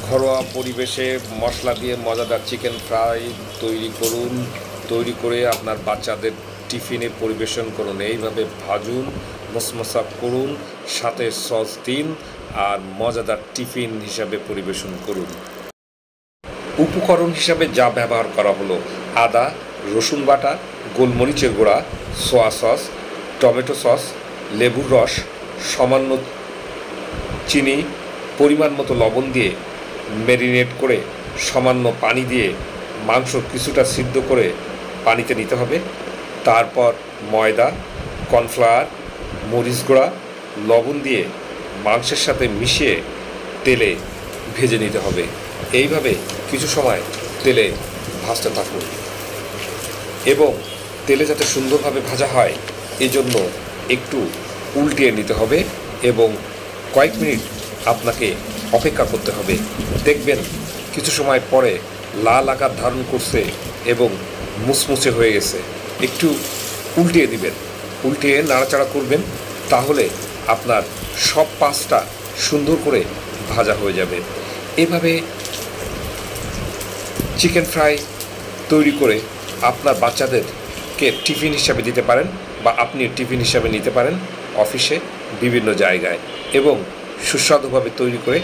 ঘরোয়া পরিবেশে মশলা দিয়ে মজাদার চিকেন ফ্রাই তৈরি করুন। তৈরি করে আপনার বাচ্চাদের টিফিনে পরিবেশন করুন। এইভাবে ভাজুন, মশমশা করুন, সাথে সস দিন আর মজাদার টিফিন হিসাবে পরিবেশন করুন। উপকরণ হিসাবে যা ব্যবহার করা হলো: আদা, রসুন বাটা, গোলমরিচের গুঁড়া, সোয়া সস, টমেটো সস, লেবুর রস, সামান্য চিনি, পরিমাণ মতো লবণ দিয়ে ম্যারিনেট করে সামান্য পানি দিয়ে মাংস কিছুটা সিদ্ধ করে পানিতে নিতে হবে। তারপর ময়দা, কর্নফ্লাওয়ার, মরিচ গুঁড়া, লবণ দিয়ে মাংসের সাথে মিশিয়ে তেলে ভেজে নিতে হবে। এইভাবে কিছু সময় তেলে ভাজতে থাকুন এবং তেলে যাতে সুন্দরভাবে ভাজা হয় এজন্য একটু উল্টিয়ে নিতে হবে এবং কয়েক মিনিট আপনাকে অপেক্ষা করতে হবে। দেখবেন কিছু সময় পরে লাল আকার ধারণ করছে এবং মুচমুচে হয়ে গেছে। একটু উল্টিয়ে দিবেন, উল্টিয়ে নাড়াচাড়া করবেন, তাহলে আপনার সব পাঁচটা সুন্দর করে ভাজা হয়ে যাবে। এভাবে চিকেন ফ্রাই তৈরি করে আপনার বাচ্চাদেরকে টিফিন হিসাবে দিতে পারেন বা আপনি টিফিন হিসাবে নিতে পারেন অফিসে, বিভিন্ন জায়গায়, এবং সুস্বাদুভাবে তৈরি করে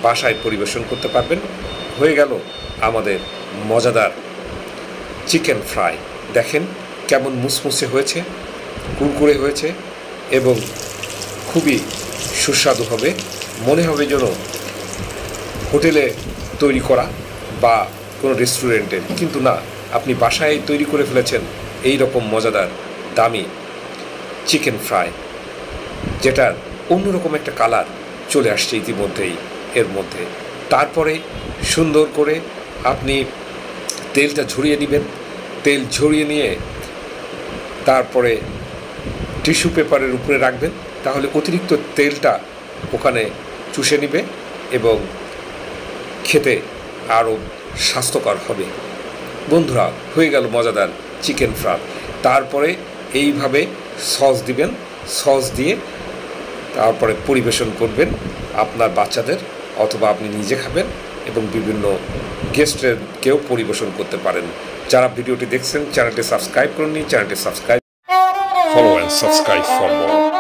বাসায় পরিবেশন করতে পারবেন। হয়ে গেল আমাদের মজাদার চিকেন ফ্রাই। দেখেন কেমন মুচমুচে হয়েছে, কুরকুরে হয়েছে এবং খুবই সুস্বাদু হবে। মনে হবে যেন হোটেলে তৈরি করা বা কোনো রেস্টুরেন্টের, কিন্তু না, আপনি বাসায় তৈরি করে ফেলেছেন এই রকম মজাদার দামি চিকেন ফ্রাই, যেটার অন্যরকম একটা কালার চলে আসছে ইতিমধ্যেই এর মধ্যে। তারপরে সুন্দর করে আপনি তেলটা ঝরিয়ে নেবেন। তেল ঝরিয়ে নিয়ে তারপরে টিস্যু পেপারের উপরে রাখবেন, তাহলে অতিরিক্ত তেলটা ওখানে চুষে নেবে এবং খেতে আরও স্বাস্থ্যকর হবে। বন্ধুরা, হয়ে গেল মজাদার চিকেন ফ্রাই। তারপরে এইভাবে সস দিবেন, সস দিয়ে তারপরে পরিবেশন করবেন আপনার বাচ্চাদের, অথবা আপনি নিজে খাবেন এবং বিভিন্ন গেস্টকেও পরিবেশন করতে পারেন। যারা ভিডিওটি দেখছেন চ্যানেলটি সাবস্ক্রাইব করুন, চ্যানেলটি subscribe, follow and subscribe for more.